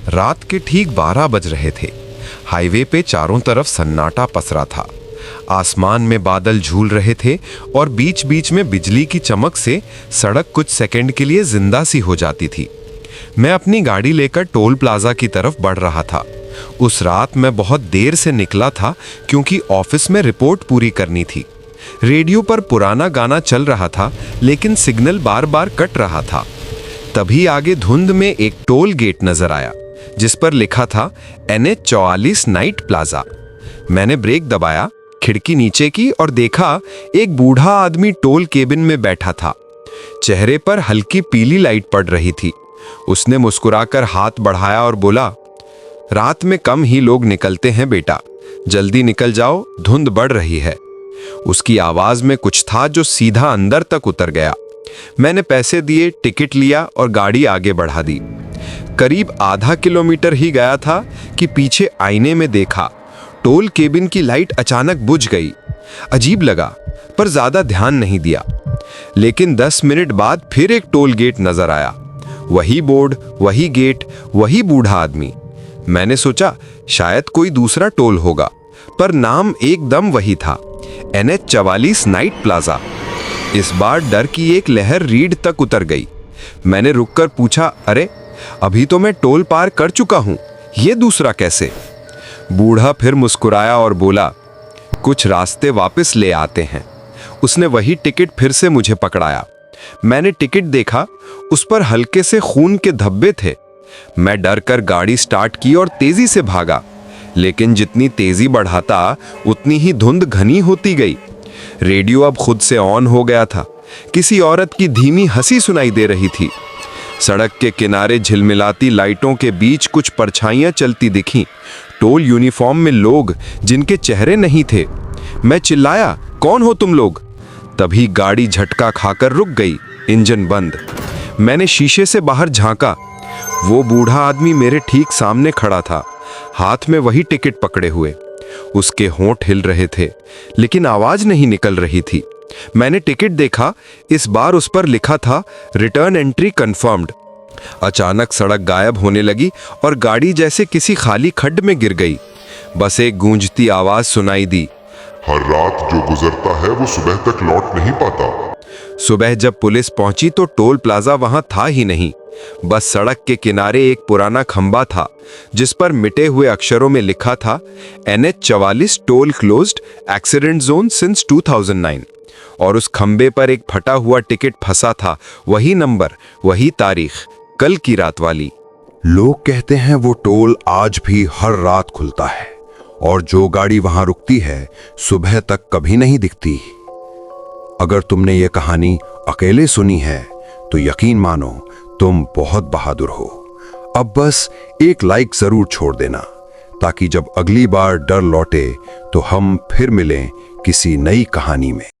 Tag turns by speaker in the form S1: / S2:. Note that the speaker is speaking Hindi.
S1: रात के ठीक 12 बज रहे थे। हाईवे पे चारों तरफ सन्नाटा पसरा था। आसमान में बादल झूल रहे थे और बीच बीच में बिजली की चमक से सड़क कुछ सेकंड के लिए जिंदा सी हो जाती थी। मैं अपनी गाड़ी लेकर टोल प्लाजा की तरफ बढ़ रहा था। उस रात मैं बहुत देर से निकला था क्योंकि ऑफिस में रिपोर्ट पूरी करनी थी। रेडियो पर पुराना गाना चल रहा था, लेकिन सिग्नल बार बार कट रहा था। तभी आगे धुंध में एक टोल गेट नजर आया जिस पर लिखा था NH44 नाइट प्लाजा। मैंने ब्रेक दबाया, खिड़की नीचे की और देखा एक बूढ़ा आदमी टोल केबिन में बैठा था। चेहरे पर हल्की पीली लाइट पड़ रही थी। उसने मुस्कुराकर हाथ बढ़ाया और बोला, रात में कम ही लोग निकलते हैं बेटा, जल्दी निकल जाओ, धुंध बढ़ रही है। उसकी आवाज में कुछ था जो सीधा अंदर तक उतर गया। मैंने पैसे दिए, टिकट लिया और गाड़ी आगे बढ़ा दी। करीब आधा किलोमीटर ही गया था कि पीछे आईने में देखा, टोल केबिन की लाइट अचानक बुझ गई। अजीब लगा, पर ज्यादा ध्यान नहीं दिया। लेकिन 10 मिनट बाद फिर एक टोल गेट नजर आया। वही बोर्ड, वही गेट, वही बूढ़ा आदमी। मैंने सोचा शायद कोई दूसरा टोल होगा, पर नाम एकदम वही था, NH44 नाइट प्लाजा। इस बार डर की एक लहर रीढ़ तक उतर गई। मैंने रुककर पूछा, अरे अभी तो मैं टोल पार कर चुका हूं, ये दूसरा कैसे? बूढ़ा फिर मुस्कुराया और बोला, कुछ रास्ते वापस ले आते हैं। उसने वही टिकट फिर से मुझे पकड़ाया। मैंने टिकट देखा, उस पर हल्के से खून के धब्बे थे। मैं डर कर गाड़ी स्टार्ट की और तेजी से भागा, लेकिन जितनी तेजी बढ़ाता उतनी ही धुंध घनी होती गई। रेडियो अब खुद से ऑन हो गया था। किसी औरत की धीमी हंसी सुनाई दे रही थी। सड़क के किनारे झिलमिलाती लाइटों के बीच कुछ परछाइयां चलती दिखीं। टोल यूनिफॉर्म में लोग जिनके चेहरे नहीं थे। मैं चिल्लाया, कौन हो तुम लोग? तभी गाड़ी झटका खाकर रुक गई, इंजन बंद। मैंने शीशे से बाहर झांका। वो बूढ़ा आदमी मेरे ठीक सामने खड़ा था, हाथ में वही टिकट पकड़े हुए। उसके होंठ हिल रहे थे, लेकिन आवाज नहीं निकल रही थी। मैंने टिकट देखा, इस बार उस पर लिखा था रिटर्न एंट्री कंफर्म्ड। अचानक सड़क गायब होने लगी और गाड़ी जैसे किसी खाली खड्ड में गिर गई। बस एक गूंजती आवाज सुनाई दी,
S2: हर रात जो गुजरता है वो सुबह तक लौट नहीं पाता।
S1: सुबह जब पुलिस पहुंची तो टोल प्लाजा वहां था ही नहीं। बस सड़क के किनारे एक पुराना खंबा था जिस पर मिटे हुए अक्षरों में लिखा था NH44 toll closed, accident zone since 2009। और उस खंबे पर एक फटा हुआ टिकट फंसा था, वही नंबर, वही तारीख, कल की रात वाली।
S3: लोग कहते हैं वो टोल आज भी हर रात खुलता है और जो गाड़ी वहां रुकती है सुबह तक कभी नहीं दिखती। अगर तुमने ये कहानी अकेले सुनी है तो यकीन मानो तुम बहुत बहादुर हो। अब बस एक लाइक जरूर छोड़ देना ताकि जब अगली बार डर लौटे तो हम फिर मिलें किसी नई कहानी में।